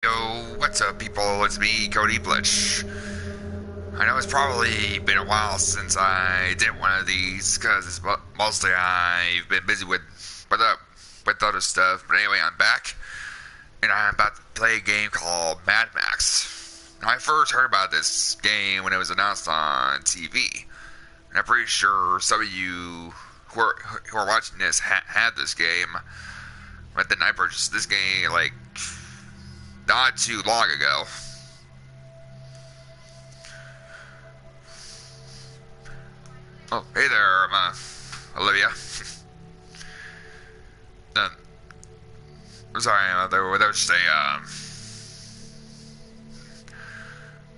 Yo, what's up, people? It's me, Cody Blitch. I know it's probably been a while since I did one of these, because it's mostly I've been busy with other stuff. But anyway, I'm back, and I'm about to play a game called Mad Max. Now, I first heard about this game when it was announced on TV, and I'm pretty sure some of you who are watching this had this game. But then I purchased this game, like, not too long ago. Oh, hey there, Olivia. um, I'm sorry, there was just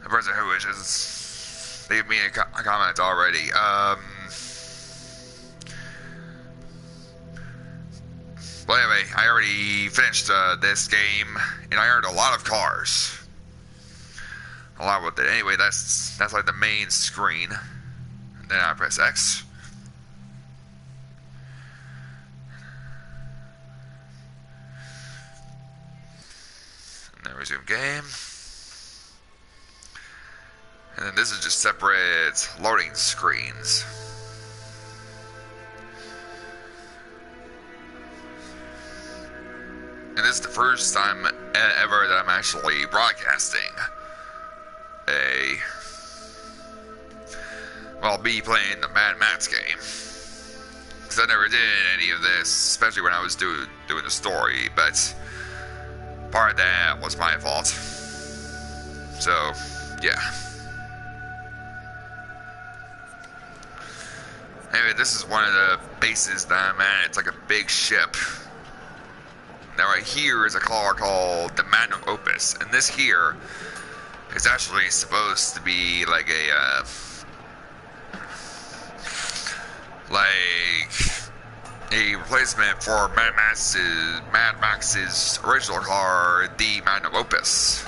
a person who wishes leave me a comment already. Well, anyway, I already finished this game, and I earned a lot of cars. A lot with it. Anyway, that's like the main screen. And then I press X. And then resume game. And then this is just separate loading screens. And this is the first time ever that I'm actually broadcasting me playing the Mad Max game. Because I never did any of this, especially when I was doing the story, but part of that was my fault. So, yeah. Anyway, this is one of the bases that I'm at. It's like a big ship. Now right here is a car called the Magnum Opus, and this here is actually supposed to be like a replacement for Mad Max's original car, the Magnum Opus.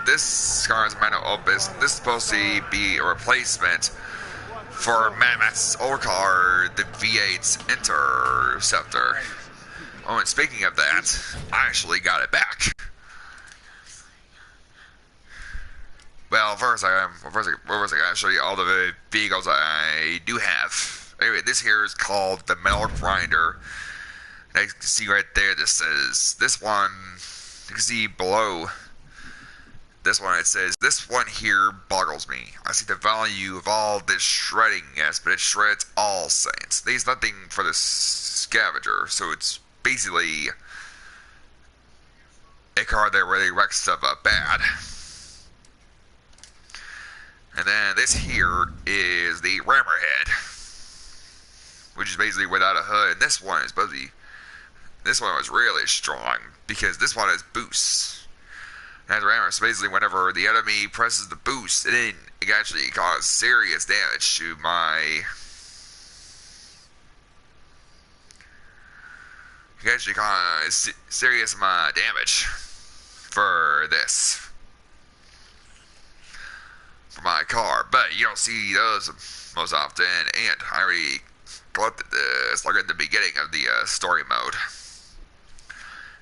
This car is Magnum Opus. This is supposed to be a replacement for Mad Max's old car, the V8 Interceptor. Oh, and speaking of that, I actually got it back. Well, first I gotta show you all the vehicles I do have. Anyway, this here is called the Metal Grinder. And you can see right there, this one, you can see below this one, it says, this one here boggles me. I see the value of all this shredding, yes, but it shreds all saints. There's nothing for the scavenger, so it's basically a car that really wrecks stuff up bad. And then this here is the Rammerhead, which is basically without a hood. And this one was really strong because this one has boosts. And the rammer, so basically whenever the enemy presses the boost, it can actually cause serious damage to my... It can actually cause serious amount of damage for this. For my car. But you don't see those most often, and I already collected this like at the beginning of the story mode.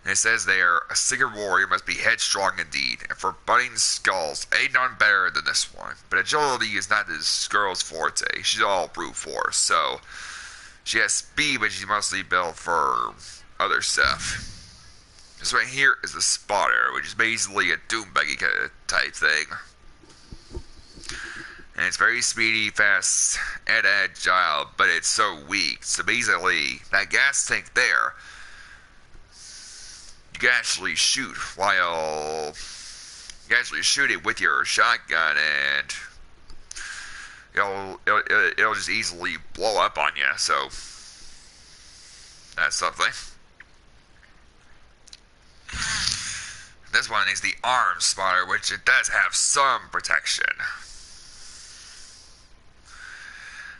And it says there, a secret warrior must be headstrong indeed, and for butting skulls, ain't none better than this one. But agility is not this girl's forte. She's all brute force, so she has speed, but she's mostly built for other stuff. This right here is the Spotter, which is basically a Doombuggy kind of type thing. And it's very speedy, fast, and agile, but it's so weak. So basically, that gas tank there, you can actually shoot it with your shotgun, and it'll just easily blow up on you. So that's something. This one is the Arm Spotter, which it does have some protection.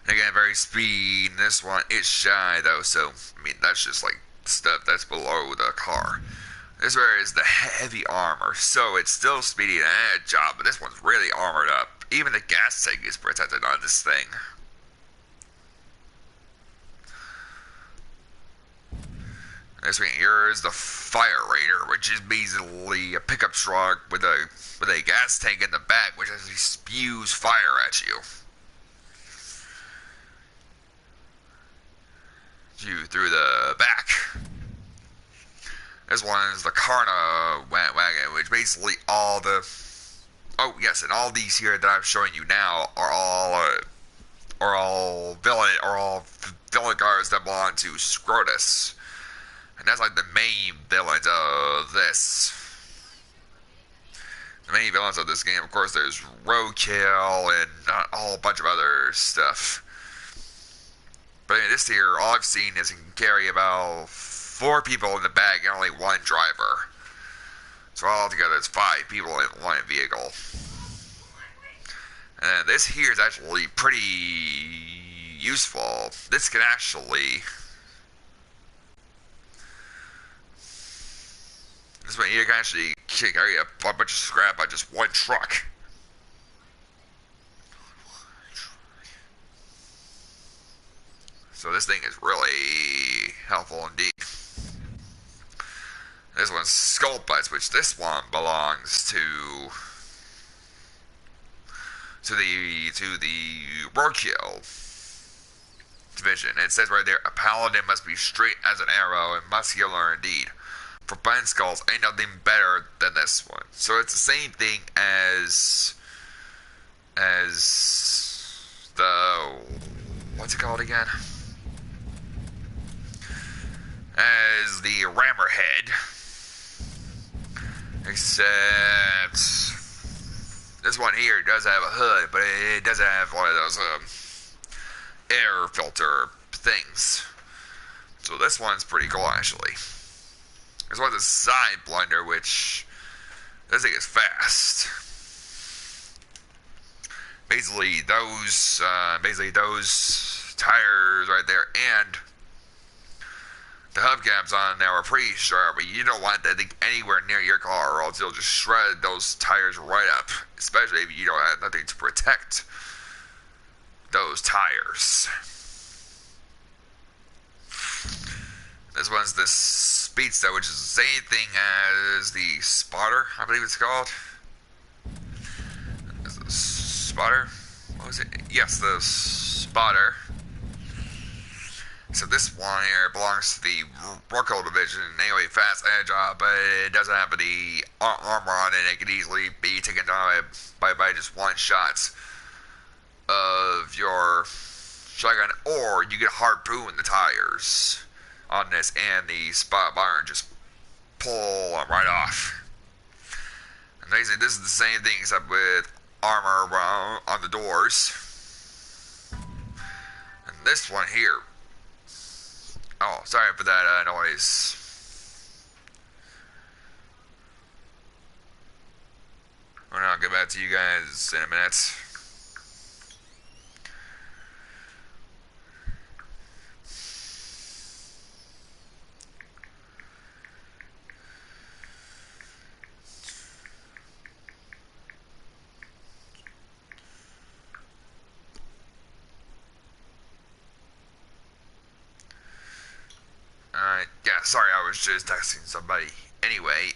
Again, very speed. This one is shy though, so I mean that's just like stuff that's below the car. This one is the heavy armor, so it's still speedy and agile, but this one's really armored up. Even the gas tank is protected on this thing. This one here is the Fire Raider, which is basically a pickup truck with a gas tank in the back, which actually spews fire at you. Through the back. This one is the Karna wagon, which basically all the... Oh, yes, and all these here that I'm showing you now are all villain cars that belong to Scrotus. And that's like the main villains of this. The main villains of this game, of course, there's Roadkill and a whole bunch of other stuff. But in this here, all I've seen is it can carry about 4 people in the back and only 1 driver. So altogether it's 5 people in one vehicle. And this here is actually pretty useful. This can actually... This one here can actually carry a bunch of scrap by just 1 truck. So this thing is really helpful indeed. This one's Skull Butts, which this one belongs to the Roadkill division. It says right there, a paladin must be straight as an arrow and muscular indeed. For bone skulls, ain't nothing better than this one. So it's the same thing as the, what's it called again? As the Rammerhead, except this one here does have a hood, but it doesn't have one of those air filter things. So this one's pretty cool actually. This one's a side blunder, which this thing is fast. Basically those tires right there and the hubcaps on there are pretty sharp, but you don't want that thing anywhere near your car or else you'll just shred those tires right up, especially if you don't have nothing to protect those tires. This one's the Speedster, which is the same thing as the Spotter, I believe it's called. Is it the Spotter? What was it? Yes, the Spotter. So this one here belongs to the Roadkill division, anyway, fast, agile, but it doesn't have any armor on it. It can easily be taken down by just 1 shot of your shotgun, or you can harpoon the tires on this, and the spot bar and just pull them right off. And basically, this is the same thing except with armor on the doors. And this one here. Oh, sorry for that noise. I'll get back to you guys in a minute. Yeah, sorry, I was just texting somebody. Anyway,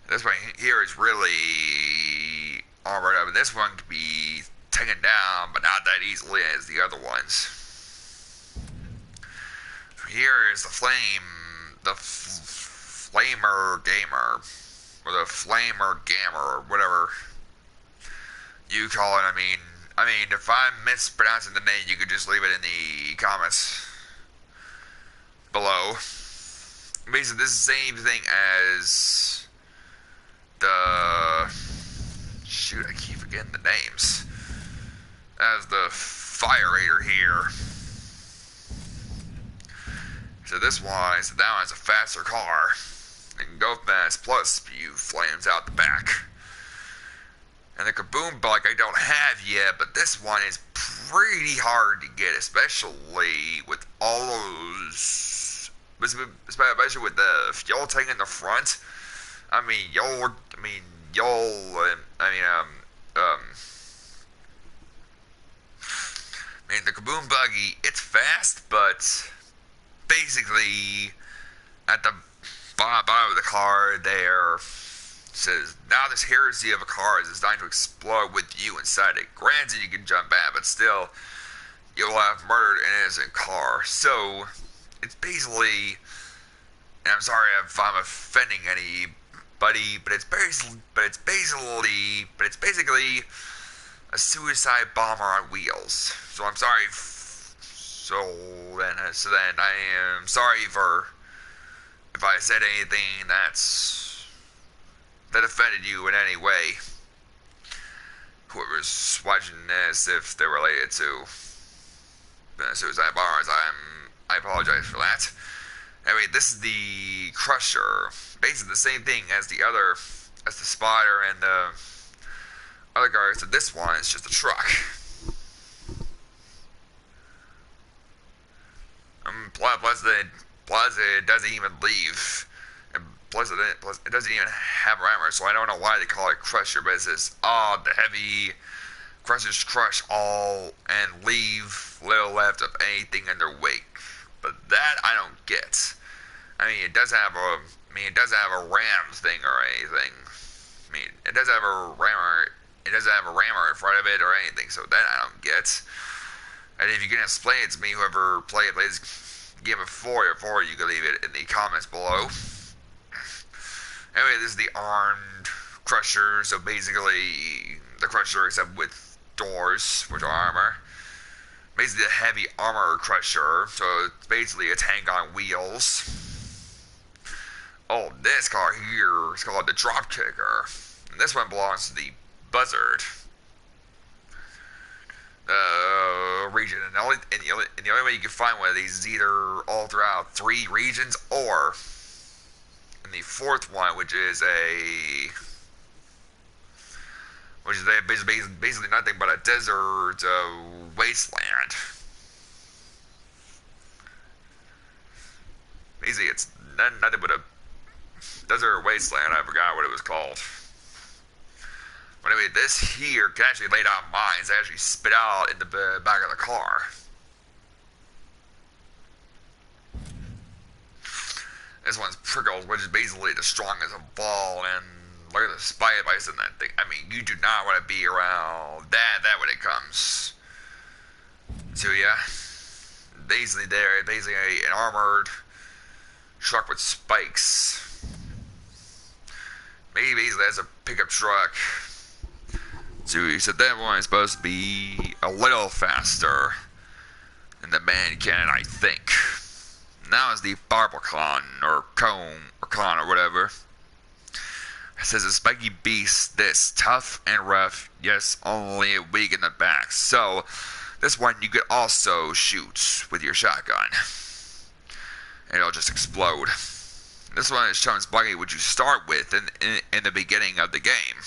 this one here is really armored up, and this one can be taken down, but not that easily as the other ones. Here is the Flamer Gamer, or the Flamer Gamer, or whatever you call it. I mean, if I'm mispronouncing the name, you could just leave it in the comments below. Basically, this is the same thing as the... Shoot, I keep forgetting the names. As the Fire Raider here. So this one is, that one's a faster car. It can go fast, plus spew flames out the back. And the Kaboom Bug I don't have yet, but this one is pretty hard to get, especially with all those, especially with the fuel tank in the front. I mean, the Kaboom Buggy, it's fast, but basically, at the bottom of the card there, says, now this heresy of a car is designed to explode with you inside it. Granted, you can jump out, but still, you'll have murdered an innocent car. So, it's basically, and I'm sorry if I'm offending anybody, but it's basically a suicide bomber on wheels. So I'm sorry. So then I am sorry for if I said anything that offended you in any way. Whoever's watching this, if they're related to suicide bombers, I apologize for that. Anyway, this is the Crusher. Basically the same thing as the Spider and the other guys. So this one is just a truck. Plus it doesn't even leave. And plus it doesn't even have armor, so I don't know why they call it Crusher, but it says, oh, the heavy crushers crush all and leave little left of anything in their wake. But that I don't get. I mean, it does have a ram thing or anything. I mean, it does have a rammer. It doesn't have a rammer in front of it or anything. So that I don't get. And if you can explain it to me, whoever plays game before, you can leave it in the comments below. Anyway, this is the armed Crusher. So basically, the Crusher except with doors, which are armor. Basically a heavy armor Crusher, so it's basically a tank on wheels. Oh, this car here is called the Drop Kicker. And this one belongs to the Buzzard region. And the only way you can find one of these is either all throughout 3 regions, or in the 4th one, which is basically nothing but a desert wasteland. Basically, it's nothing but a desert wasteland. I forgot what it was called. But anyway, this here can actually lay down mines that actually spit out in the back of the car. This one's Prickles, which is basically the strongest of all, and look at the spy device in that thing. I mean, you do not want to be around that when it comes to ya. Basically an armored truck with spikes. Maybe basically as a pickup truck. So he said that one is supposed to be a little faster than the man cannon, I think. Now is the Barbacon, or Cone, or Con, or whatever. It says a spiky beast, this tough and rough, yes, only weak in the back. So, this one you could also shoot with your shotgun. And it'll just explode. This one is shown spiky, which you start with in the beginning of the game.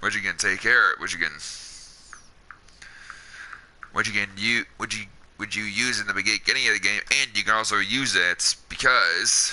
Which you can take care of, which you use in the beginning of the game, and you can also use it because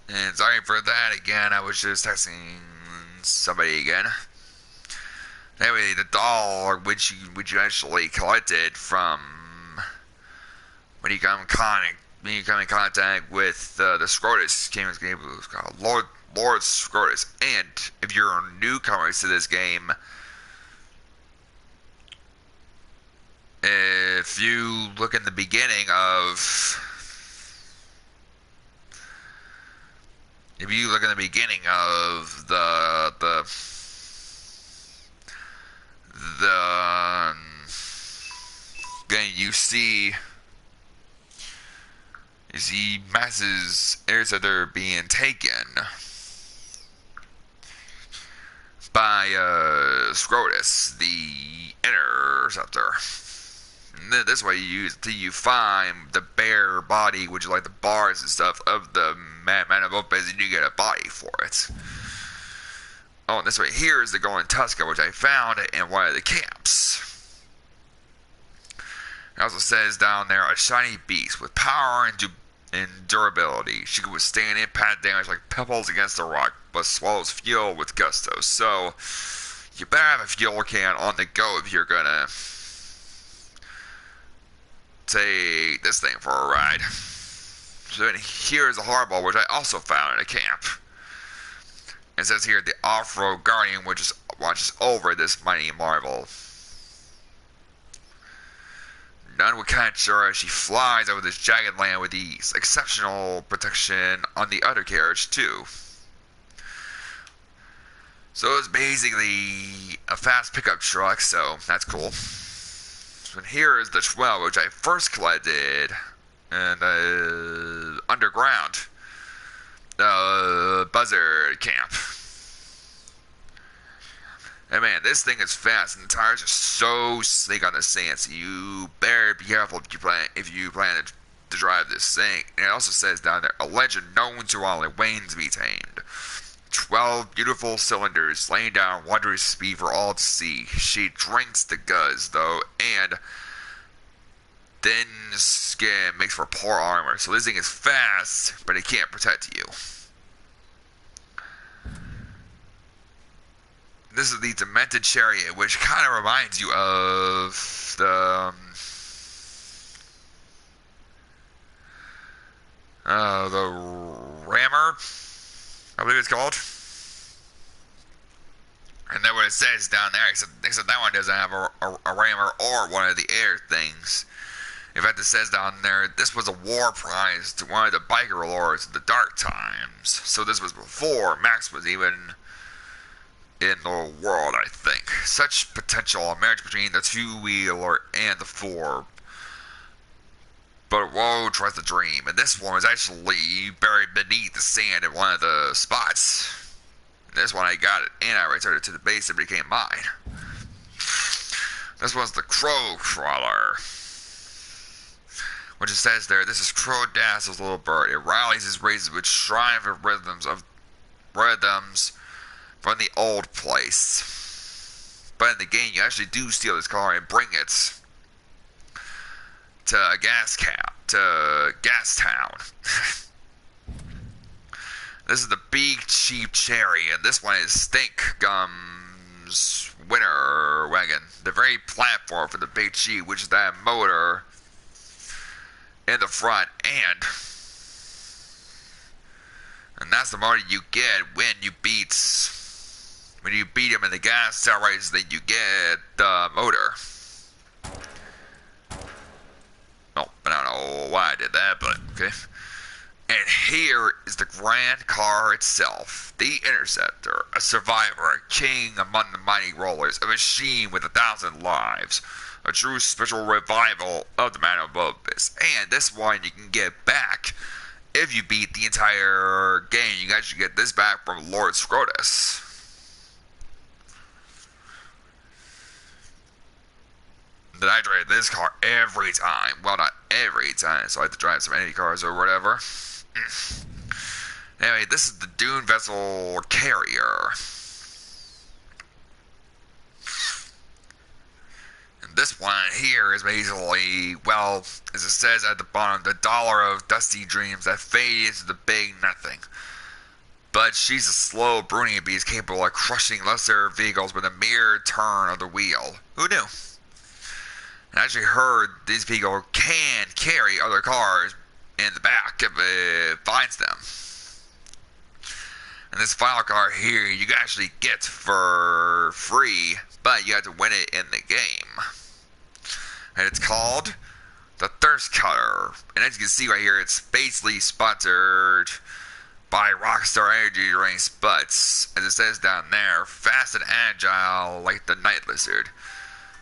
and sorry for that again, I was just texting somebody again. Anyway, the doll, which you actually collected from when you come in contact with the Scrotus, came in this game, it was called Lord Scrotus. And if you're newcomers to this game, if you look in the beginning of the game, you You see Max's interceptor being taken by Scrotus, the interceptor. And this way you use till you find the bare body, which is like the bars and stuff of the man of Opus, and you get a body for it. Oh, and this way here is the Golden Tusker, which I found in one of the camps. It also says down there, a shiny beast with power and durability. She can withstand impact damage like pebbles against a rock, but swallows fuel with gusto. So, you better have a fuel can on the go if you're gonna take this thing for a ride. So here's a hardball, which I also found at a camp. It says here, the off-road guardian, which watches over this mighty marvel. None would catch her as she flies over this jagged land with ease. Exceptional protection on the other carriage, too. So it's basically a fast pickup truck, so that's cool. So here is the 12, which I first collected in the underground Buzzard camp. And man, this thing is fast, and the tires are so slick on the sand, so you better be careful if you plan to drive this thing. And it also says down there, a legend known to all and waiting to be tamed. 12 beautiful cylinders laying down wondrous speed for all to see. She drinks the guts, though, and thin skin makes for poor armor. So this thing is fast, but it can't protect you. This is the Demented Chariot, which kind of reminds you of the Rammer, I believe it's called. And then what it says down there, except that one doesn't have a rammer or one of the air things. In fact, it says down there, this was a war prize to one of the biker lords in the dark times. So this was before Max was even in the world, I think. Such potential, a marriage between the two-wheeler and the four. But woe tries to dream, and this one was actually buried beneath the sand in one of the spots. And this one I got it, and I returned it to the base and it became mine. This one's the Crow Crawler, which it says there, this is Crow Dazzle's little bird. It rallies his races with triumphant rhythms from the old place. But in the game, you actually do steal this car and bring it to Gas Town. This is the Big Cheap Cherry, and this one is Stink Gum's Winter Wagon. The very platform for the Big Cheap, which is that motor in the front and that's the motor you get when you beat him in the gas tower race. Then you get the motor. Oh, I don't know why I did that, but okay. And here is the grand car itself, the Interceptor, a survivor, a king among the mighty rollers, a machine with 1,000 lives, a true special revival of the Man of Opus. And this one you can get back if you beat the entire game. You guys should get this back from Lord Scrotus. That I drive this car every time. Well, not every time, so I have to drive some Indy cars or whatever. Anyway, this is the Dune Vessel Carrier. And this one here is basically, well, as it says at the bottom, the dollar of dusty dreams that fade into the big nothing. But she's a slow, brooding beast capable of crushing lesser vehicles with a mere turn of the wheel. Who knew? I actually heard these people can carry other cars in the back if it finds them. And this final car here you can actually get for free, but you have to win it in the game. And it's called the Thirst Cutter. And as you can see right here, it's basically sponsored by Rockstar Energy Drinks, but as it says down there, fast and agile like the Night Lizard.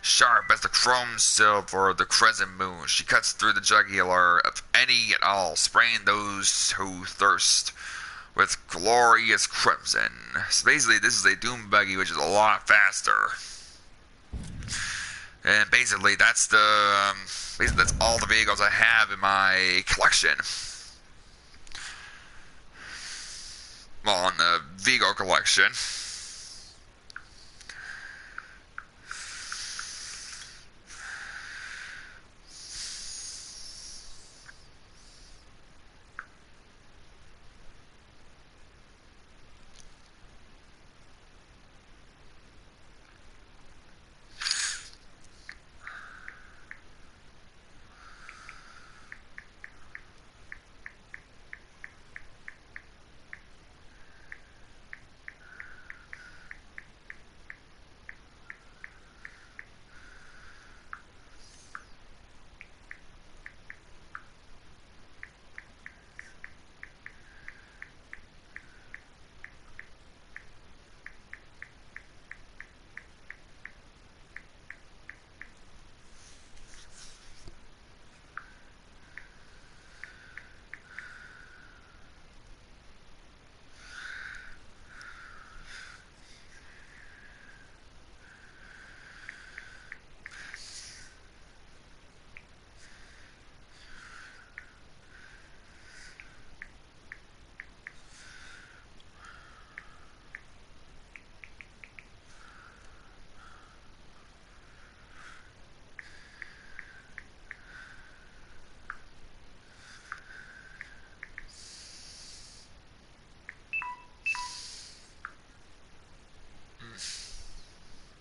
Sharp as the chrome silver of the crescent moon, she cuts through the jugular of any and all, spraying those who thirst with glorious crimson. So basically, this is a Doom buggy, which is a lot faster. And basically, that's that's all the vehicles I have in my collection. Well, in the Vigo collection.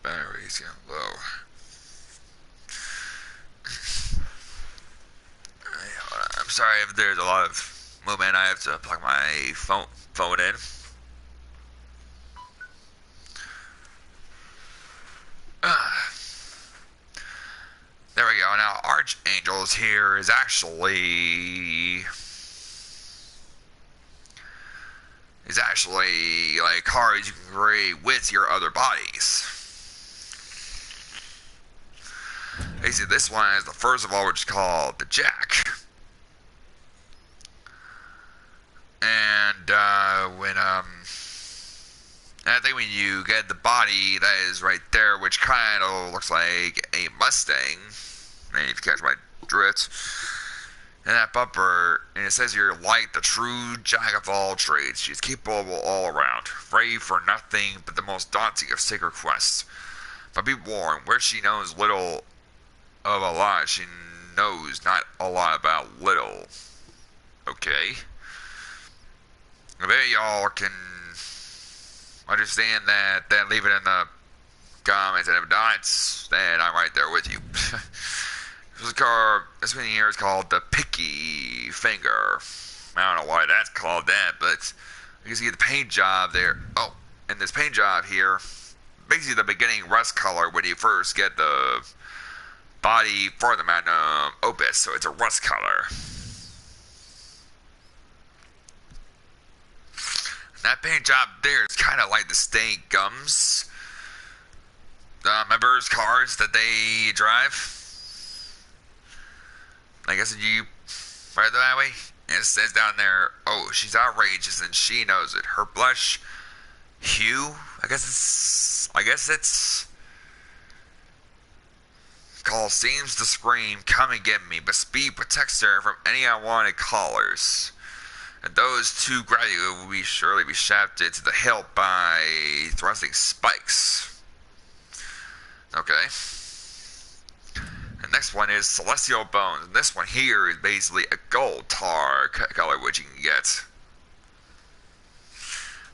Battery's getting low. I'm sorry if there's a lot of movement. I have to plug my phone in. There we go. Now, Archangel's here is actually like cards you can create with your other bodies. Basically, this one is the first of all, which is called the Jack. And I think when you get the body that is right there, which kind of looks like a Mustang, maybe if you catch my drift, and that bumper, and it says you're like the true jack of all trades. She's capable all around, ready for nothing but the most daunting of sacred quests. But be warned, where she knows little of a lot, she knows not a lot about little. Okay? I bet y'all can understand that, then leave it in the comments, and if not, then I'm right there with you. This one here is called the Picky Finger. I don't know why that's called that, but you can see the paint job there. Oh, and this paint job here, basically the beginning rust color when you first get the body for the Magnum Opus, so it's a rust color. That paint job there is kind of like the stained gums. Members' cars that they drive. I guess you right that way. And it says down there, oh, she's outrageous and she knows it. Her blush hue, I guess it's called seems to scream, come and get me, but speed protects her from any unwanted callers. And those two gradually will surely be shafted to the hilt by thrusting spikes. Okay. The next one is Celestial Bones. And this one here is basically a gold tar color, which you can get.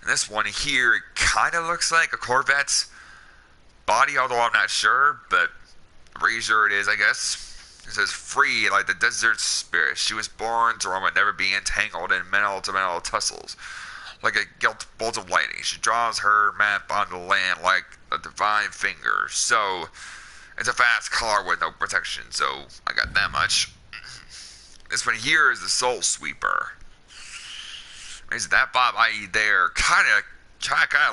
And this one here kind of looks like a Corvette body, although I'm not sure, but I'm pretty sure it is, I guess. It says, free like the desert spirit. She was born to roam and never be entangled in mental-to-mental tussles. Like a gilt bolt of lightning, she draws her map onto the land like a divine finger. So, it's a fast car with no protection, so I got that much. This one here is the Soul Sweeper. Is that body there kind of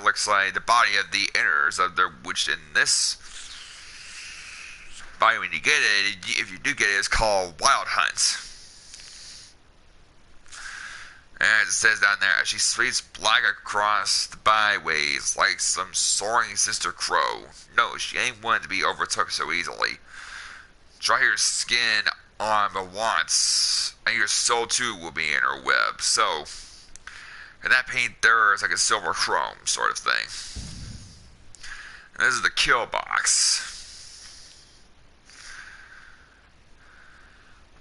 looks like the body of the inners of the, which in this Finally, when you get it, if you do get it, it's called Wild Hunt. And it says down there, she sweeps black across the byways like some soaring sister crow. No, she ain't one to be overtook so easily. Try your skin on but once, and your soul too will be in her web. So, and that paint there is like a silver chrome sort of thing. And this is the kill box.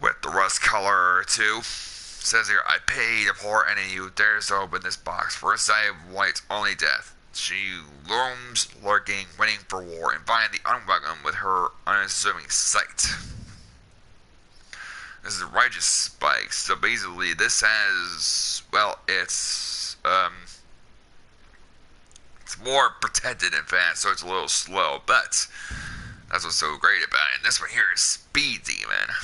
With the rust color too. It says here, I pay to pour any of you dares to open this box. For a sight of white, only death. She roams, lurking, waiting for war, and find the unwelcome with her unassuming sight. This is righteous spikes. So basically, this has, well, it's more protected and fast, so it's a little slow, but that's what's so great about it. And this one here is Speed Demon,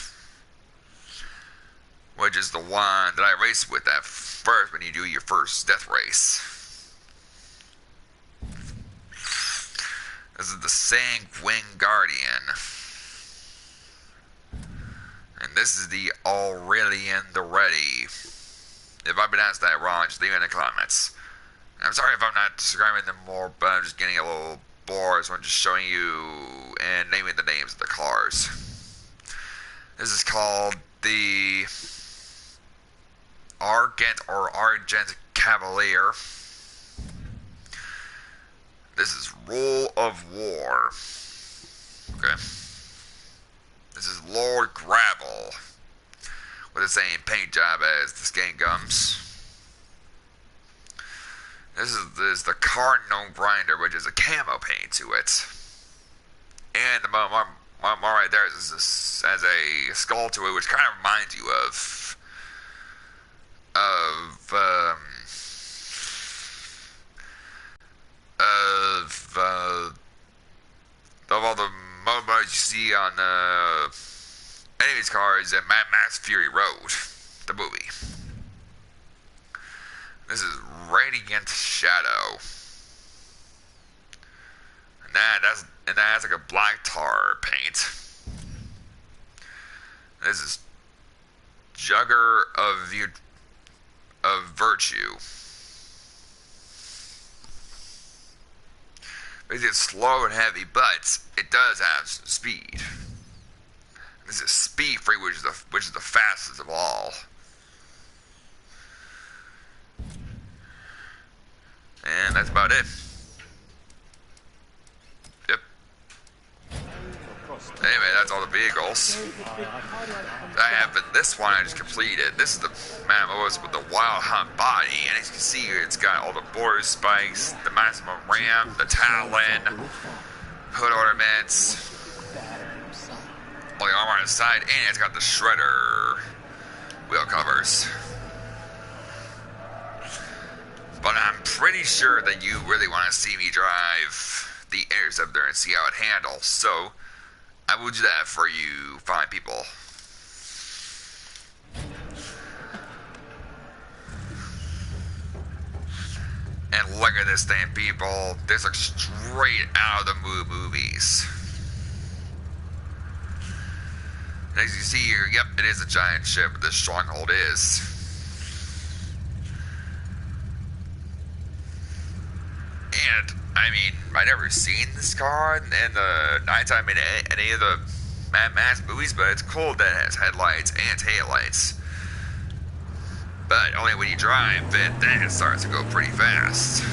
which is the one that I race with at first when you do your first death race. This is the Sanguine Guardian. And this is the Aurelian the Ready. If I've been asked that wrong, just leave it in the comments. I'm sorry if I'm not describing them more, but I'm just getting a little bored, so I'm just showing you and naming the names of the cars. This is called the Argent or Argent Cavalier. This is Rule of War. Okay. This is Lord Gravel, with the same paint job as the Skin Gums. This is the Cardinal Grinder, which is a camo paint to it. And the one right there is as a skull to it, which kind of reminds you of all the modes you see on any of these cars at Mad Max Fury Road, the movie. This is Radiant Shadow. And that's like a black tar paint. This is Jugger of Virtue. It's slow and heavy, but it does have some speed. This is Speed Free, which is the fastest of all. And that's about it. Yep. Anyway, that's all the vehicles that I have. But this one I just completed. This is the Mammoth with the Wild Hunt body. And as you can see here, it's got all the border spikes, the maximum ram, the talon, hood ornaments, all the armor on the side, and it's got the shredder wheel covers. But I'm pretty sure that you really want to see me drive the Interceptor and see how it handles. So I will do that for you fine people. And look at this thing, people. This looks straight out of the movies. And as you see here, yep, it is a giant ship. This stronghold is. And, I mean, I never seen this car in the nighttime in any of the Mad Max movies, but it's cool that it has headlights and taillights. But only when you drive it, then it starts to go pretty fast.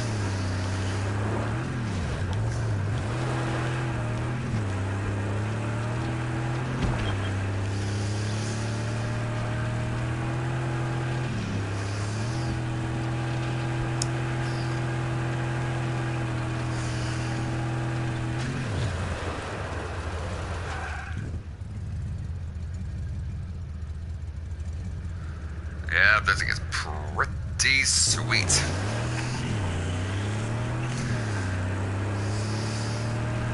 Yeah, this thing is pretty sweet.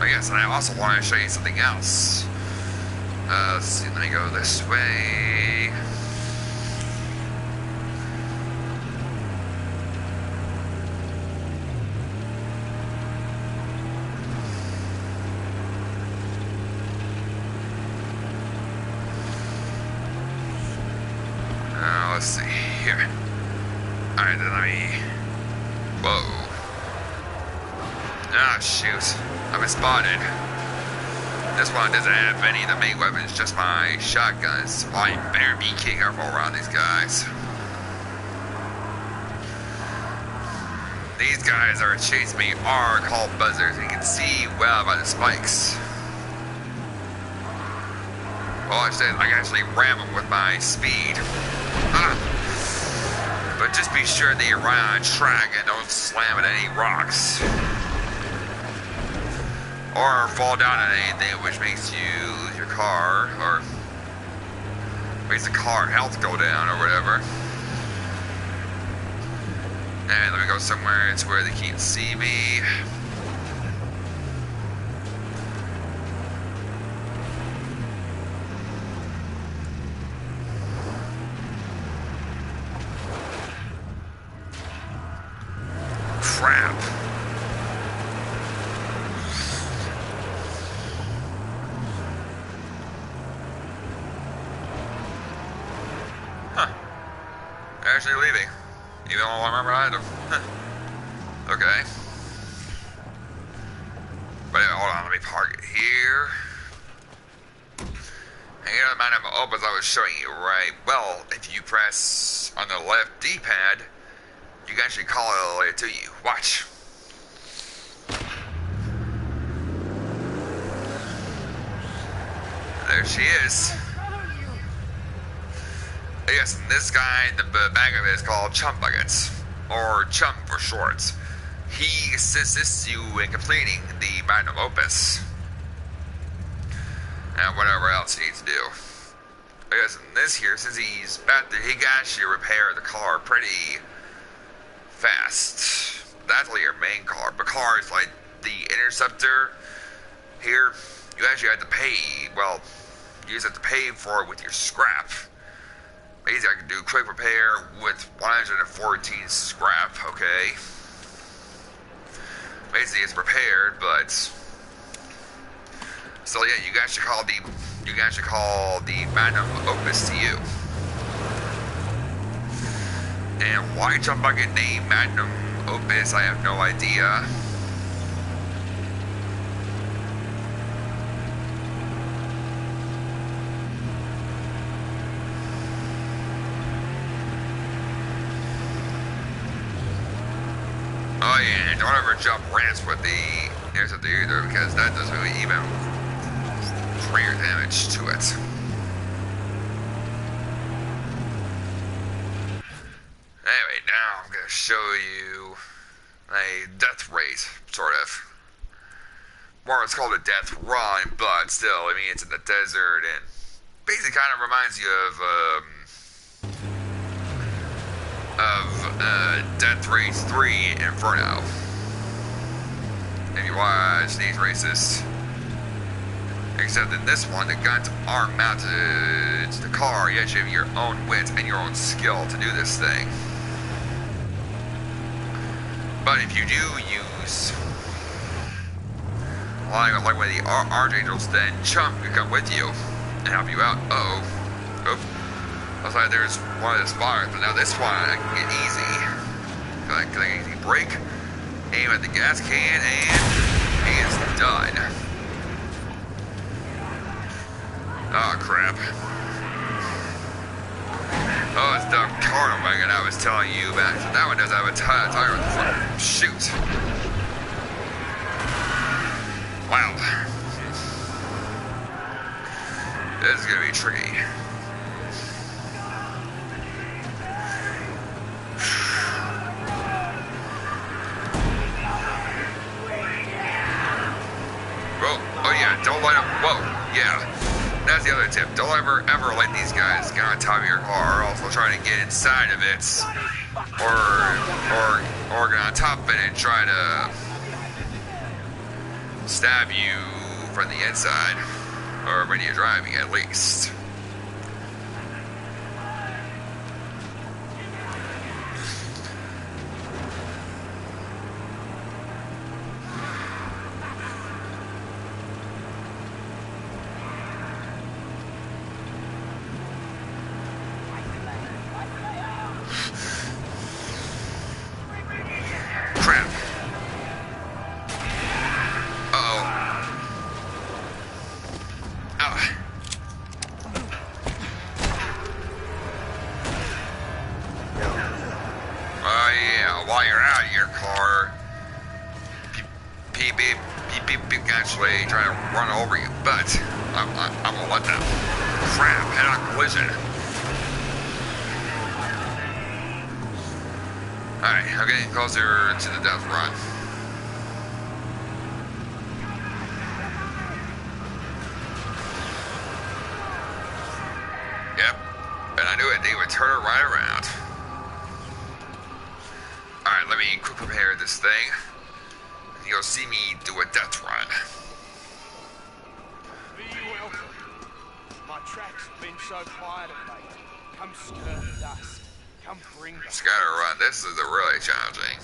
Oh yes, and I also want to show you something else. Let's see, let me go this way. Alright, then let me... Whoa. Ah, shoot. I've been spotted. This one doesn't have any of the main weapons, just my shotguns. So I better be careful around these guys. These guys are chasing me are called buzzers. You can see well by the spikes. Well, I can actually ram them with my speed. But just be sure that you run on a track and don't slam at any rocks. Or fall down on anything which makes you lose your car, or makes the car health go down or whatever. And let me go somewhere to where they can't see me. Crap. Huh. They're actually leaving. Even though I remember I had them. Okay. But hold on, let me park it here. And here the amount of opens I was showing you, right? Well, if you press on the left D-pad, you can actually call it to you. Watch. There she is. Yes, and this guy, the bag of it is called Chum Buckets, or Chum for short. He assists you in completing the magnum opus, and whatever else he needs to do. I guess in this here, since he's back there, he can actually repair the car pretty fast. That's like your main car, but cars like the Interceptor here, you actually have to pay, well, you just have to pay for it with your scrap. Basically, I can do quick repair with 114 scrap, okay? Basically, it's repaired, but still, yeah, you can actually call the magnum opus to you. And why Chum Bucket named magnum opus, I have no idea. Oh yeah, and don't ever jump ramps with the Interceptor either, because that doesn't really even trigger damage to it. Anyway, now I'm gonna show you a death rate, sort of. More it's called a death run, but still, I mean, it's in the desert, and basically kind of reminds you of Death Race 3 Inferno. If you watch these races. Except in this one, the guns aren't mounted to the car. You actually have your own wit and your own skill to do this thing. But if you do use, like one of the Archangels, then Chum can come with you and help you out. Uh-oh. Oop. Looks like there's one of the spotters, but now this one I can get easy. Can I easy brake, aim at the gas can, and he is done. Oh crap. Oh, it's the carnal wagon I was telling you about. That one does have a tire on the front. Shoot. Wow. This is gonna be tricky. Oh yeah, don't let them, whoa, yeah. That's the other tip. Don't ever let these guys get on top of your car, or also try to get inside of it, or get on top of it and try to stab you from the inside, or when you're driving at least. while you're out of your car, people actually trying to run over you, but I'm gonna let them. Crap, head-on collision. Alright, I'm getting closer to the death run. Yep, and I knew it, they would turn it right around. Alright, let me quick prepare this thing. You'll see me do a death run. Be welcome. My tracks have been so quiet of late. Come stir the dust. Come bring the Scatter run, this is really challenging.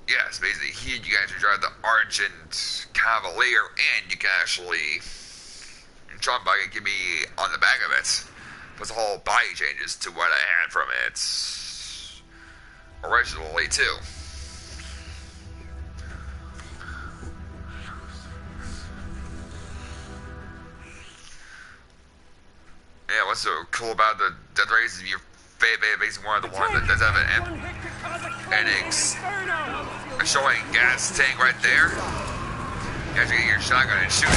Yes, basically here you guys can drive the Argent Cavalier and you can actually jump back and give me on the back of it. But the whole body changes to what I had from it originally too. Yeah, what's so cool about the death race is you're basically one of the ones that does have an showing gas tank right there. You have to get your shotgun and shoot it.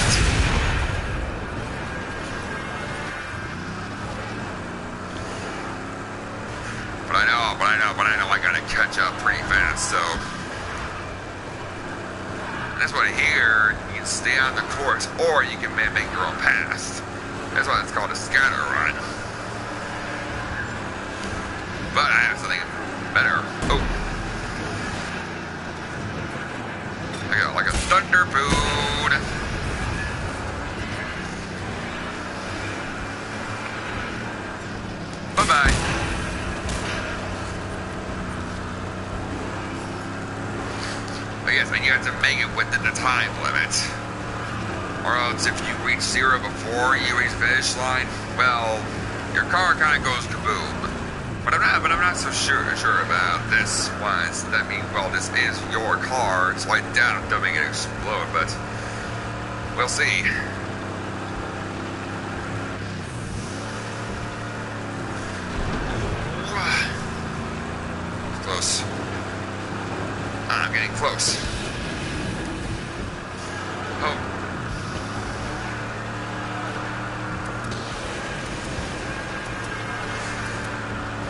But I know I gotta catch up pretty fast, so. And that's what here, you can stay on the course, or you can make your own path. That's why it's called a scatter run. But I have something better. Oh. I got like a thunder boon. Bye-bye. I guess you have to make it within the time limit. Or else if you reach 0 before you reach the finish line, well, your car kind of goes kaboom. But I'm not so sure about this once. I mean, well, this is your car, so I doubt they'll make it explode, but we'll see. Close. I'm getting close. Oh.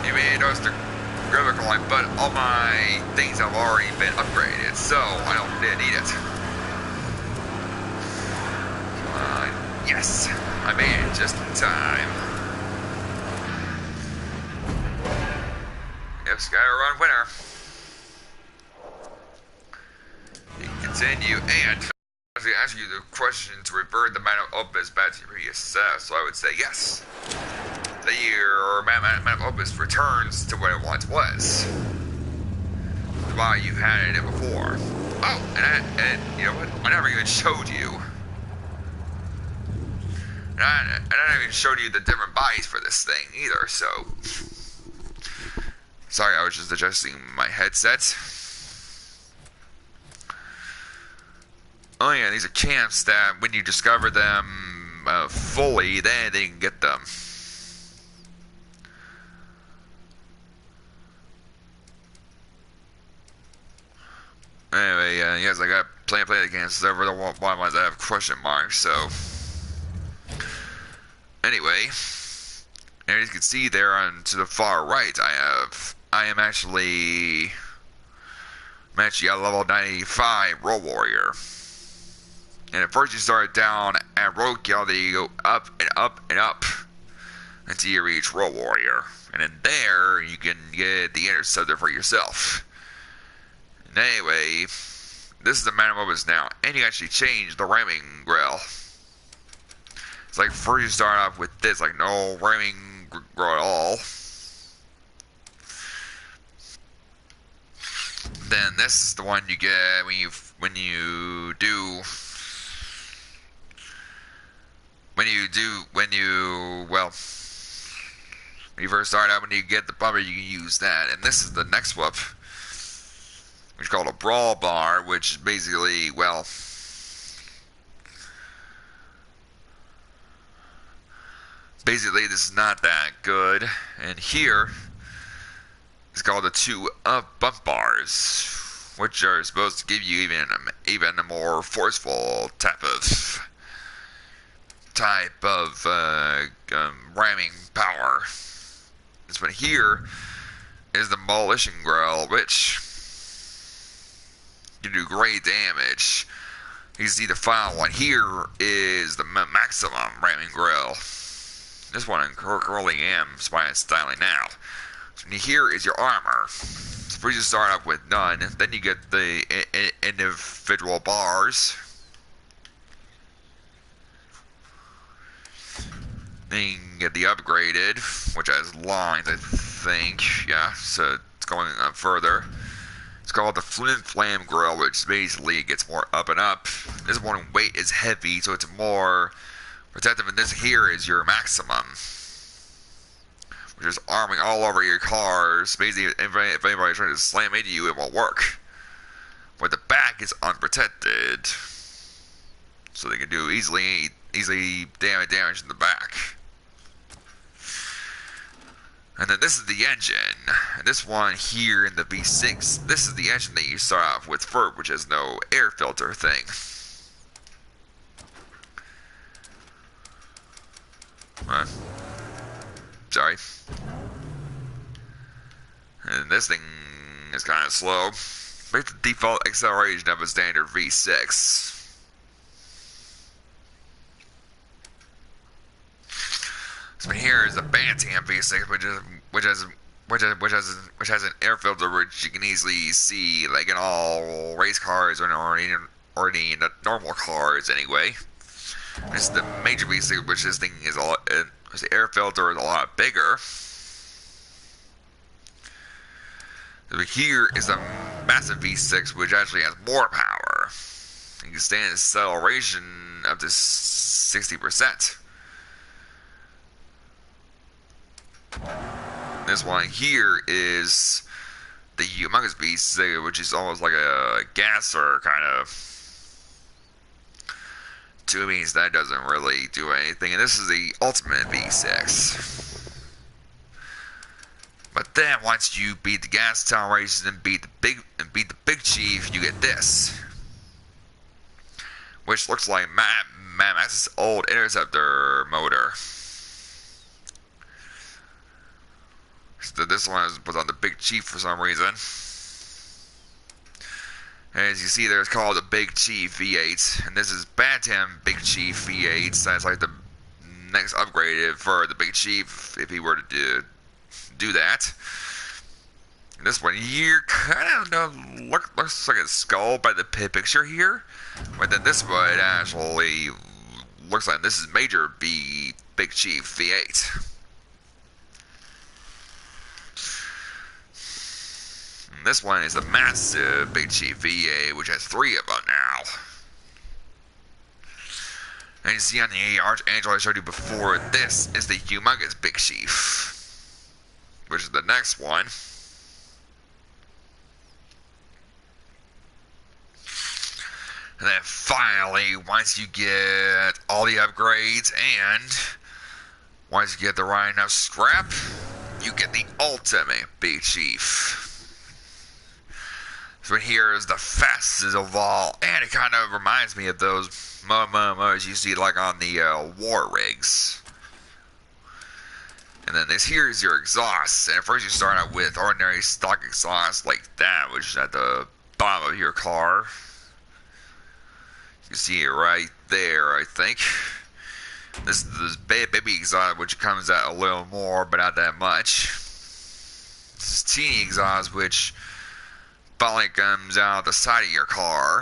You may notice the graphical line, but all my things have already been upgraded, so I don't really need it. Yes, I made it just in time. Yep, Skyrun winner. You continue and actually ask you the question to revert the amount of opus back to your previous self, so I would say yes. The year amount of opus returns to what it once was. Why you had it before. Oh, and you know what? I never even showed you. And I never even showed you the different bodies for this thing either, so. Sorry, I was just adjusting my headset. Oh yeah, these are camps that when you discover them fully, then you can get them. Anyway, yes, I got plenty of play against over the ones that have question marks, so. Anyway, as you can see there on to the far right, I am actually a level 95 Road Warrior. And at first you start down at Roadkill, then you go up and up and up until you reach Road Warrior. And then there, you can get the Interceptor for yourself. And anyway, this is the amount of moments now. And you actually change the ramming grill. It's like first you start off with this, like no ramming grill at all. Then this is the one you get when you first start out, when you get the bumper, you can use that. And this is the next whoop, which is called a brawl bar, which is basically, well, this is not that good. And here, is called the two up bump bars, which are supposed to give you even a more forceful type of ramming power. This one here is the demolition grill, which can do great damage. You can see the final one here is the maximum ramming grill. This one I currently am styling now. So here is your armor. So first you start off with none, then you get the individual bars. Then you can get the upgraded, which has lines, I think. Yeah, so it's going up further. It's called the Flint Flame Grill, which basically gets more up and up. This one weight is heavy, so it's more protective. And this here is your maximum, which is arming all over your cars. Basically, if anybody's trying to slam into you, it won't work. But the back is unprotected, so they can do easily damage in the back. And then this is the engine. And this one here in the V6, this is the engine that you start off with first, which has no air filter thing. Sorry. And this thing is kind of slow. Make the default acceleration of a standard V6. So here is the Bantam V6, which has an air filter, which you can easily see, like in all race cars or in normal cars anyway. This is the major V6, which this thing is the air filter is a lot bigger. So here is a massive V6, which actually has more power. You can stand acceleration up to 60%. This one here is the humongous beast, which is almost like a gasser kind of. To me, that doesn't really do anything, and this is the ultimate V6. But then once you beat the gas toleration and beat the big chief, you get this, which looks like Mad Max's old interceptor motor. So this one was on the Big Chief for some reason. And as you see there, it's called the Big Chief V8. And this is Bantam Big Chief V8. So that's like the next upgrade for the Big Chief if he were to do that. And this one here kind of looks like a skull by the picture here. But then this one actually looks like this is Major Big Chief V8. This one is the massive Big Chief V8, which has 3 of them now. And you see on the Archangel I showed you before, this is the humongous Big Chief, which is the next one. And then finally, once you get all the upgrades and once you get the right enough scrap, you get the ultimate Big Chief. So here is the fastest of all, and it kind of reminds me of those motors you see like on the war rigs. And then this here is your exhaust, and at first you start out with ordinary stock exhaust like that, which is at the bottom of your car. You can see it right there, I think. This is this baby exhaust, which comes out a little more, but not that much. This is teeny exhaust, which finally comes out the side of your car.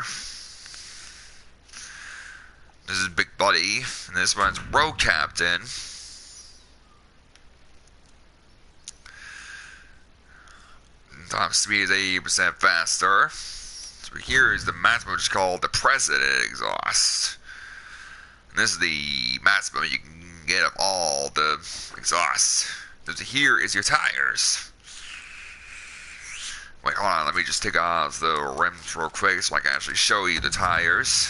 This is Big Buddy, and this one's Road Captain. Top speed is 80% faster. So here is the maximum, which is called the President exhaust. And this is the maximum you can get of all the exhausts. So here is your tires. Wait, hold on, let me just take off the rims real quick so I can actually show you the tires.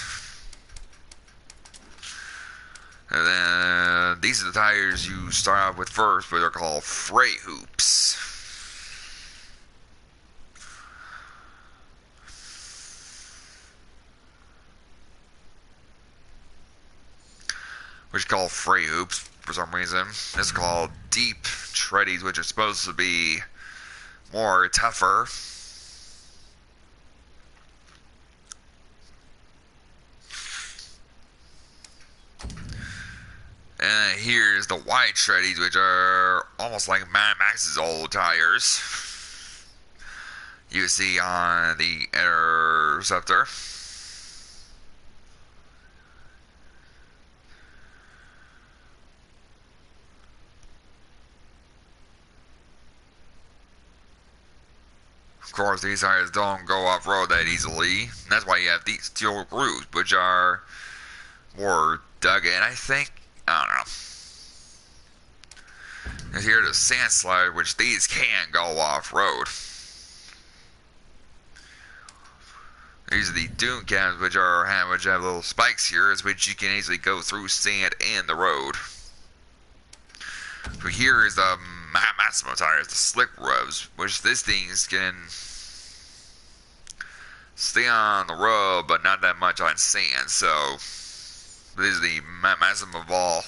And then these are the tires you start off with first, but they're called freight hoops. which are called fray hoops for some reason. This is called deep treadies, which are supposed to be more tougher. And here's the wide treadies, which are almost like Mad Max's old tires you see on the Interceptor. Of course, these tires don't go off-road that easily, and that's why you have these steel grooves, which are more dug in, I think. I don't know. And here's the sand slide, which these can go off-road. These are the dune cams, which have little spikes here, which you can easily go through sand and the road. So here is the Massimo tires, the slick rubs, which these things can stay on the road, but not that much on sand. So these are the Massimo Ball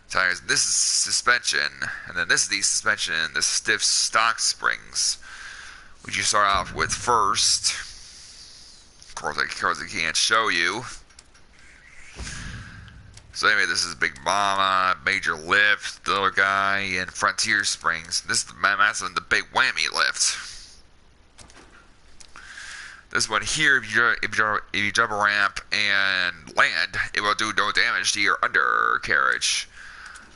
tires. This is suspension, and then this is the suspension, the stiff stock springs, which you start off with first. Of course, I can't show you. So anyway, this is Big Mama, Major Lift, the little guy, and Frontier Springs. This is the Massive, the Big Whammy Lift. This one here, if you jump a ramp and land, it will do no damage to your undercarriage.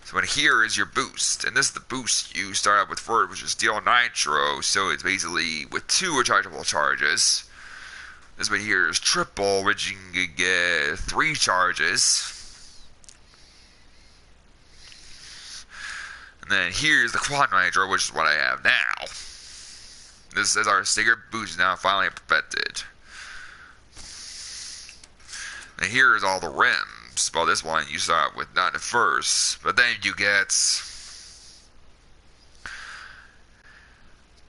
So one here is your boost, and this is the boost you start out with first, which is Steel Nitro. So it's basically with 2 rechargeable charges. This one here is triple, which you can get 3 charges. And then here's the Quad Nitro, which is what I have now. This is our sticker boost now finally perfected. And here's all the rims. Well, this one you start with none at first, but then you get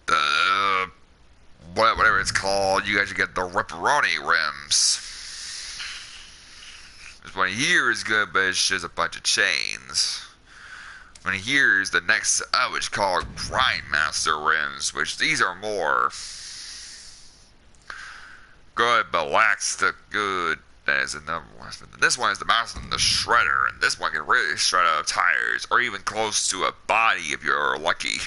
the whatever it's called. You actually get the Ripperoni rims. This one here is good, but it's just a bunch of chains. And here's the next up, which is called Grindmaster rims, which these are more good, but lacks the good as another one. This one is the mouse and the shredder, and this one can really shred up tires, or even close to a body if you're lucky.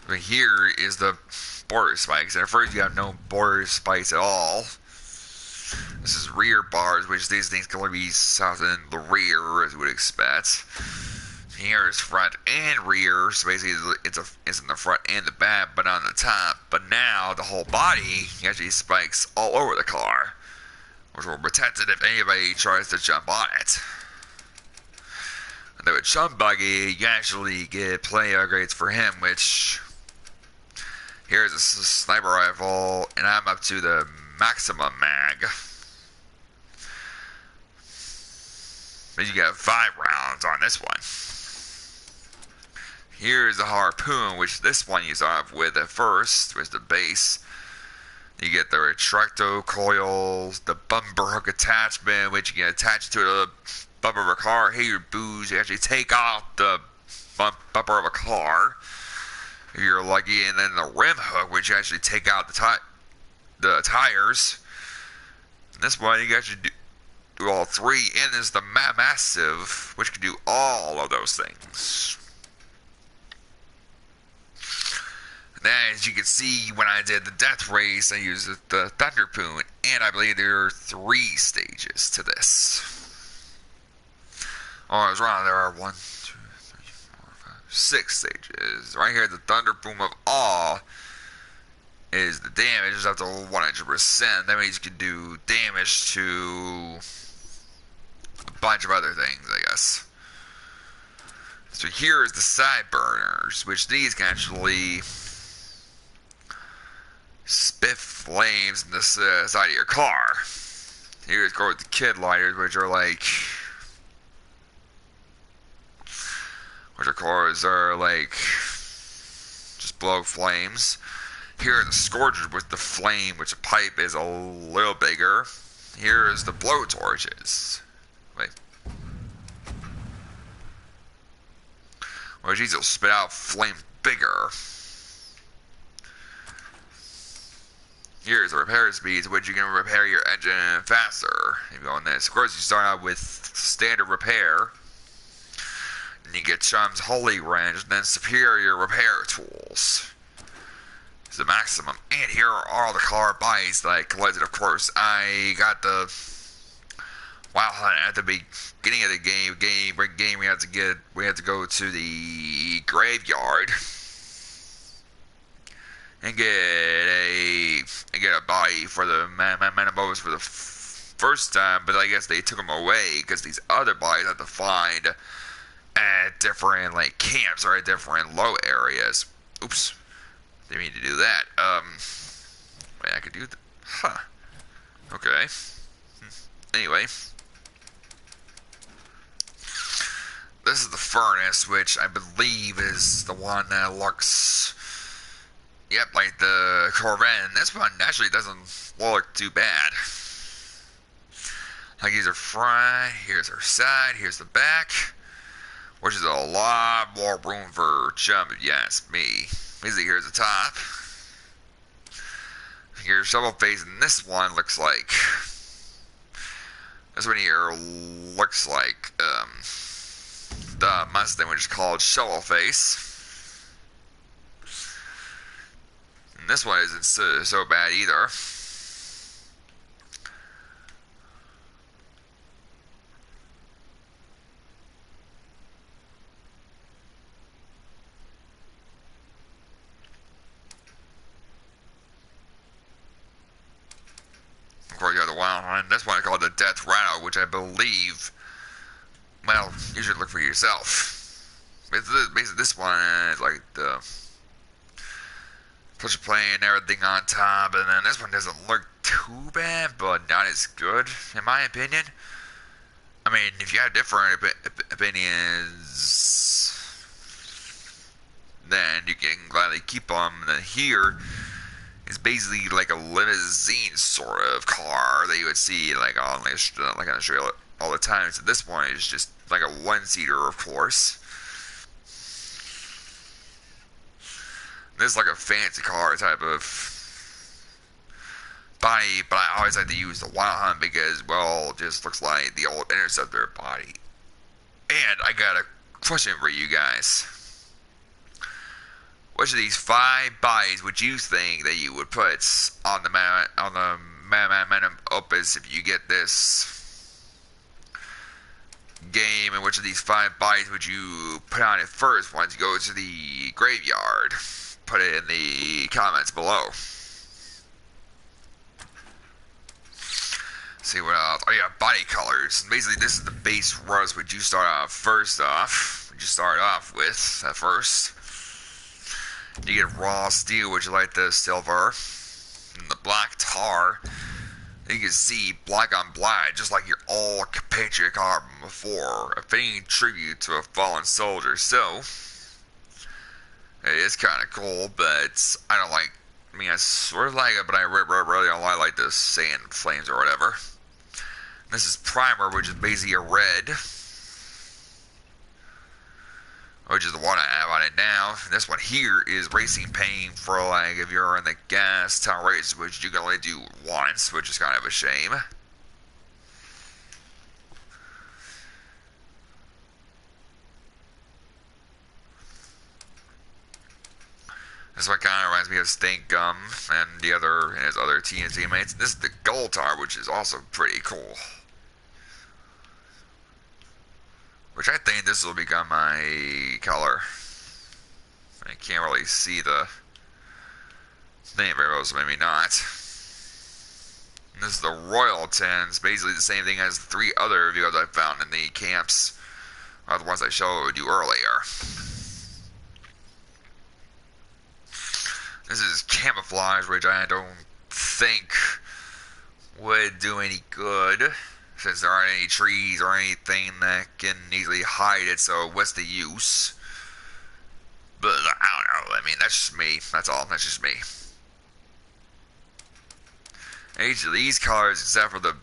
But here is the border spikes, and at first you have no border spikes at all. This is rear bars, which these things can only be south in the rear, as you would expect. Here is front and rear, so basically it's in the front and the back, but on the top. But now the whole body actually spikes all over the car, which will protect it if anybody tries to jump on it. And then with Chum Buggy, you actually get plenty of upgrades for him, which here's a sniper rifle, and I'm up to the maximum mag. But you get 5 rounds on this one. Here's the harpoon, which this one you start off with at first, which is the base. You get the retracto coils, the bumper hook attachment, which you can attach to the bumper of a car. Hey, your booze, you actually take off the bumper of a car if you're lucky, and then the rim hook, which you actually take out the tires. And this one you actually do all 3, and there's the Massive, which can do all of those things. And then, as you can see, when I did the death race, I used the Thunderpoon, and I believe there are 3 stages to this. Oh, I was wrong. There are 1, 2, 3, 4, 5, 6 stages. Right here, the Thunderboom of Awe is the damage is up to 100%. That means you can do damage to a bunch of other things, I guess. So here is the side burners, which these can actually spit flames in the side of your car. Here's the kid lighters, which are like, just blow flames. Here are the scourges with the flame, which the pipe is a little bigger. Here is the blow torches. Wait. Which these will spit out flame bigger. Here's the repair speeds, which you can repair your engine faster. If you go on this, of course, you start out with standard repair. And you get Chum's Holy Wrench, and then superior repair tools. It's the maximum. And here are all the car bodies that I collected, of course. I got the Wild Hunt at the beginning of the game. We had to go to the graveyard and get a body for the Manamobos for the first time, but I guess they took them away because these other bodies I have to find at different like camps or at different low areas. Oops, didn't mean to do that. Wait, I could do that. Huh. Okay. Anyway, this is the furnace, which I believe is the one that looks. Yep, like the Corvette. This one actually doesn't look too bad. Like here's her front, here's her side, here's the back, which is a lot more room for jump if you ask me. Basically, here's the top. Here's shovel face, and this one looks like. This one here looks like the Mustang, which is called shovel face. This one isn't so bad either. Of course, you have the Wild Hunt. This one is called the Death Rattle, which I believe, well, you should look for yourself. Basically, this one is like the push play and everything on top, and then this one doesn't look too bad, but not as good, in my opinion. I mean, if you have different opinions, then you can gladly keep them. And then here is basically like a limousine sort of car that you would see like on the street all the time. So this one is just like a one-seater, of course. This is like a fancy car type of body, but I always like to use the Wild Hunt because, well, it just looks like the old Interceptor body. And I got a question for you guys. Which of these 5 bodies would you think that you would put on the Manum Opus if you get this game? And which of these 5 bodies would you put on it first once you go to the graveyard? Put it in the comments below. See what else? Oh yeah, body colors. Basically, this is the base rust which you start off first off. Which you start off with at first. You get raw steel, which is like the silver, and the black tar. You can see black on black, just like your old compatriot car from before, a fitting tribute to a fallen soldier. So it is kind of cool, but I don't like. I mean, I sort of like it, but I really don't like the sand flames or whatever. This is primer, which is basically a red, which is the one I have on it now. This one here is racing paint for like if you're in the gas town race, which you can only do once, which is kind of a shame. This one kind of reminds me of Stink Gum and his other teammates. This is the gold tar, which is also pretty cool. Which I think this will become my color. I can't really see the thing very well, so maybe not. And this is the Royal 10s, basically the same thing as the 3 other vehicles I found in the camps, or the ones I showed you earlier. This is camouflage, which I don't think would do any good, since there aren't any trees or anything that can easily hide it, so what's the use? But I don't know, I mean, that's just me, that's all, that's just me. Each of these colors, except for the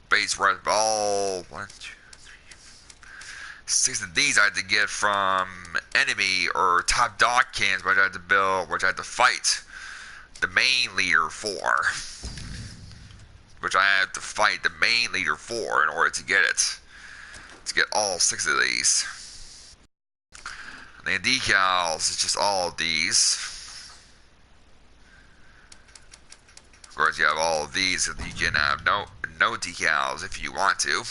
base red ball, 1, 2, 6 of these I had to get from enemy or top dog cans, which I had to build, which I had to fight the main leader for. Which I had to fight the main leader for in order to get it. To get all 6 of these. And the decals is just all of these. Of course, you have all of these, so you can have no decals if you want to.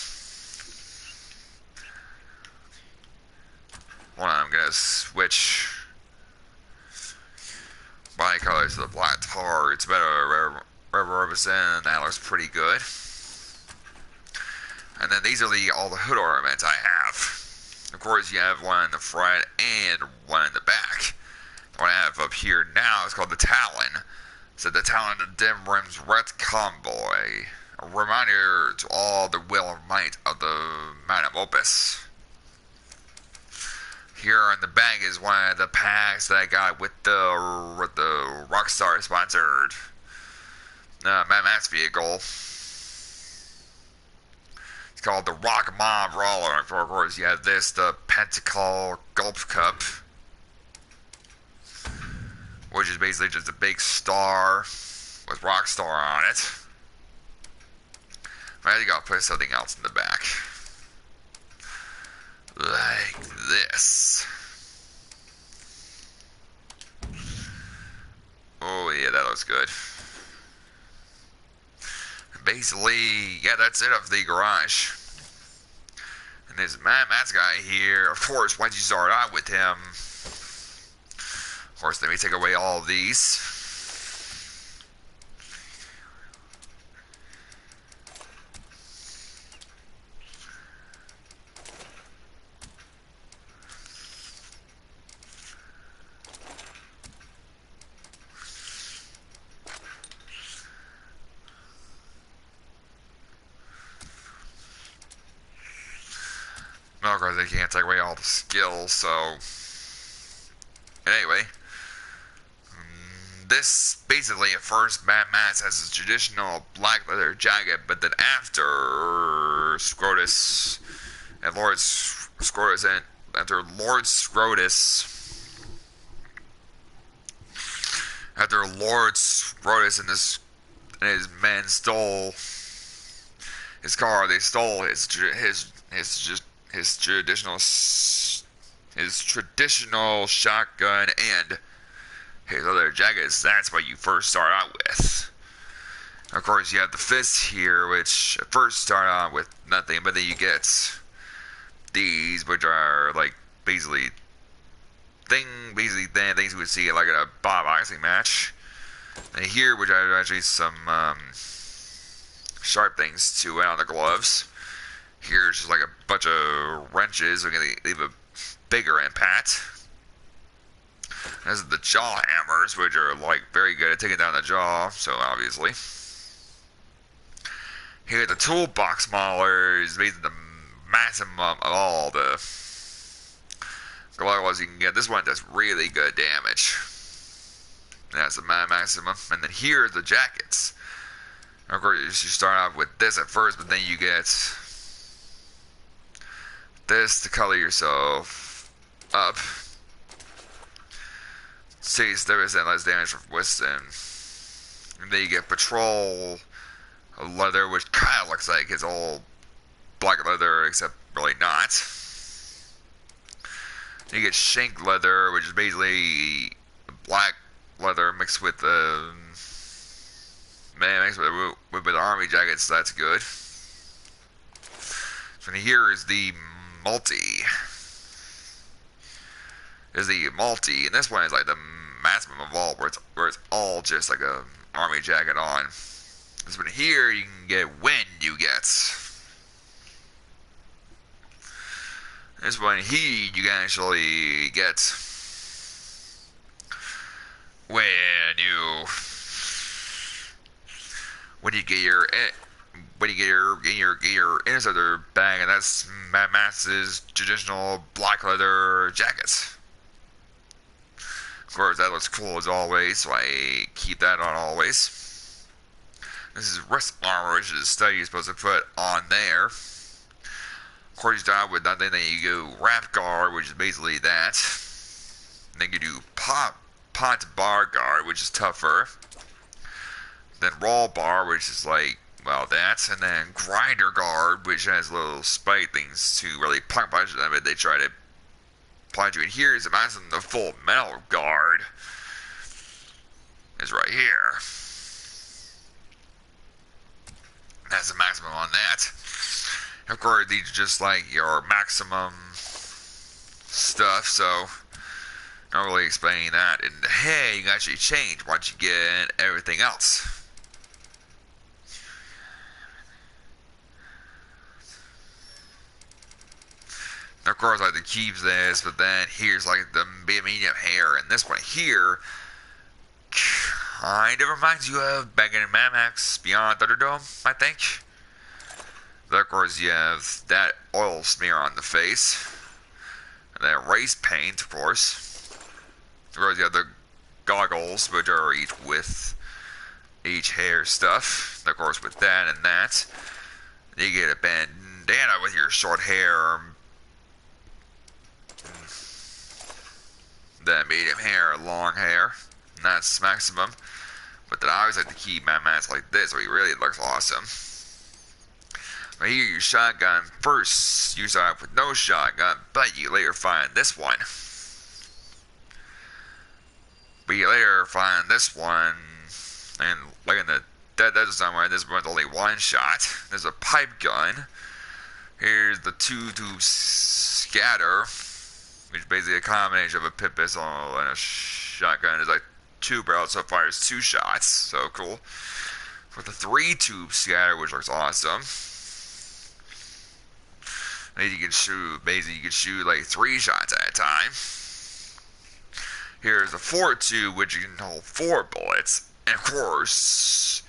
Hold on, I'm gonna switch body colors to the black tar. It's better represent. That looks pretty good. And then these are all the hood ornaments I have. Of course, you have one in the front and one in the back. The one I have up here now is called the Talon. So the Talon of Dim Rim's Red Convoy. A reminder to all the will and might of the Magnum Opus. Here in the back is one of the packs that I got with the Rockstar sponsored Mad Max vehicle. It's called the Rock Mob Roller. And of course, you have this, the Pentacle Gulp Cup, which is basically just a big star with Rockstar on it. I think I'll put something else in the back. Like this. Oh yeah, that looks good. Basically, yeah, that's it of the garage. And this Mad Max guy here, of course, once you start out with him, of course, let me take away all of these. Well, of course, they can't take away all the skills, so... Anyway. This, basically, at first, Mad Max has his traditional black leather jacket, but then after Scrotus and Lord Scrotus and... After Lord Scrotus and his men stole his car, they stole his traditional shotgun and his other jackets. That's what you first start out with. Of course, you have the fist here, which at first start out with nothing, but then you get these, which are like basically things you would see like in a boxing match. And here, which are actually some sharp things to add on the gloves. Here's just like a bunch of wrenches. We're gonna leave a bigger impact. This is the jaw hammers, which are like very good at taking down the jaw. So obviously, here the toolbox mauler is basically the maximum of all the gloves you can get. This one does really good damage. That's the maximum. And then here's the jackets. Of course, you start off with this at first, but then you get this to color yourself up. 60% less damage from Weston. And then you get patrol leather, which kind of looks like it's all black leather, except really not. You get shank leather, which is basically black leather mixed with with army jackets. So that's good. So here is the multi. And this one is like the maximum of all, where it's all just like a army jacket on. This one here you can get when you get. This one here you can actually get when you get your interceptor bag, and that's Mad Max's traditional black leather jackets. Of course, that looks cool as always, so I keep that on always. This is wrist armor, which is a study you're supposed to put on there. Of course, you start with nothing, then you go wrap guard, which is basically that. And then you do pot bar guard, which is tougher. Then roll bar, which is like, well, that. And then grinder guard, which has little spike things to really punch them if they try to punch you. And here's imagine the full metal guard is right here. That's the maximum on that. Of course, these are just like your maximum stuff, so not really explaining that. And hey, you can actually change once you get everything else. And of course, I like to keep this, but then here's like the medium hair, and this one here kind of reminds you of back in Mad Max Beyond Thunderdome, I think. But of course, you have that oil smear on the face, and then race paint, of course. Of course, you have the goggles, which are each with each hair stuff. And of course, with that and that, you get a bandana with your short hair. Then medium hair, long hair, and that's maximum. But then I always like to keep my mask like this, so he really looks awesome. But here, your shotgun. First, you start off with no shotgun, but you later find this one. But you later find this one, and like in the Dead Desert somewhere, this one's only one shot. There's a pipe gun. Here's the two-tube scatter, which is basically a combination of a pit pistol and a shotgun. It's like 2 barrels, so it fires 2 shots. So cool. For the 3-tube scatter, which looks awesome. And you can shoot, basically, you can shoot like 3 shots at a time. Here's the 4-tube, which you can hold 4 bullets. And of course,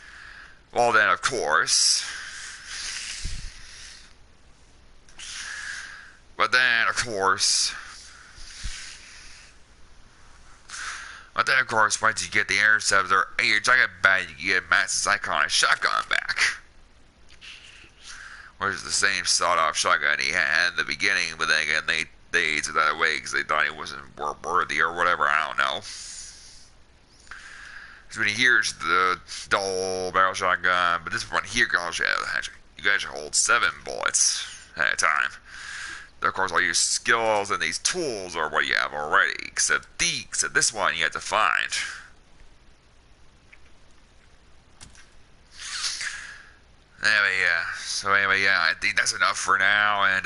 well then, of course. But then, of course, once you get the interceptor and your jacket back, you can get Max's iconic shotgun back. Which is the same sawed-off shotgun he had in the beginning, but then again, they took that away because they thought he wasn't worthy or whatever, I don't know. So when he hears the dull barrel shotgun, but this one here, you guys hold 7 bullets at a time. Of course, all your skills and these tools are what you have already, except this one you have to find. Anyway, yeah, I think that's enough for now, and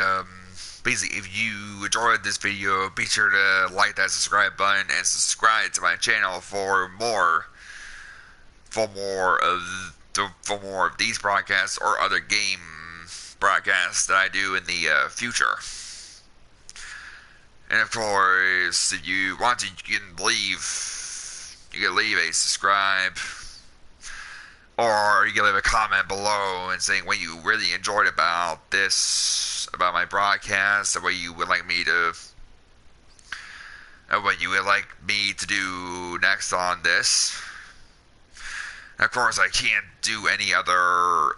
basically, if you enjoyed this video, be sure to like that subscribe button and subscribe to my channel for more of these broadcasts or other game broadcasts that I do in the future. And of course, if you want to, you can leave a subscribe, or you can leave a comment below and saying what you really enjoyed about my broadcast, and what you would like me to do next on this. And of course, I can't do any other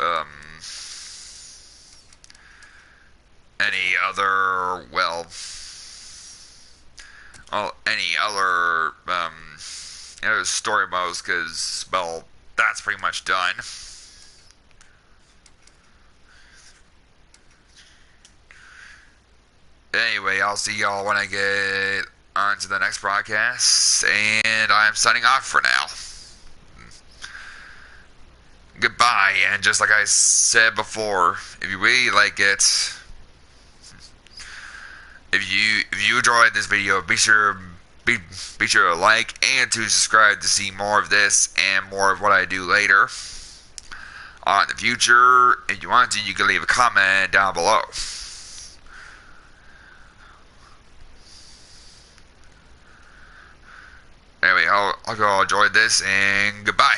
story modes, because, well, that's pretty much done. Anyway, I'll see y'all when I get on to the next broadcast, and I'm signing off for now. Goodbye, and just like I said before, if you really like it, if you enjoyed this video, be sure to like and to subscribe to see more of this and more of what I do later on in the future. If you want to, you can leave a comment down below. Anyway, I hope you all enjoyed this, and goodbye.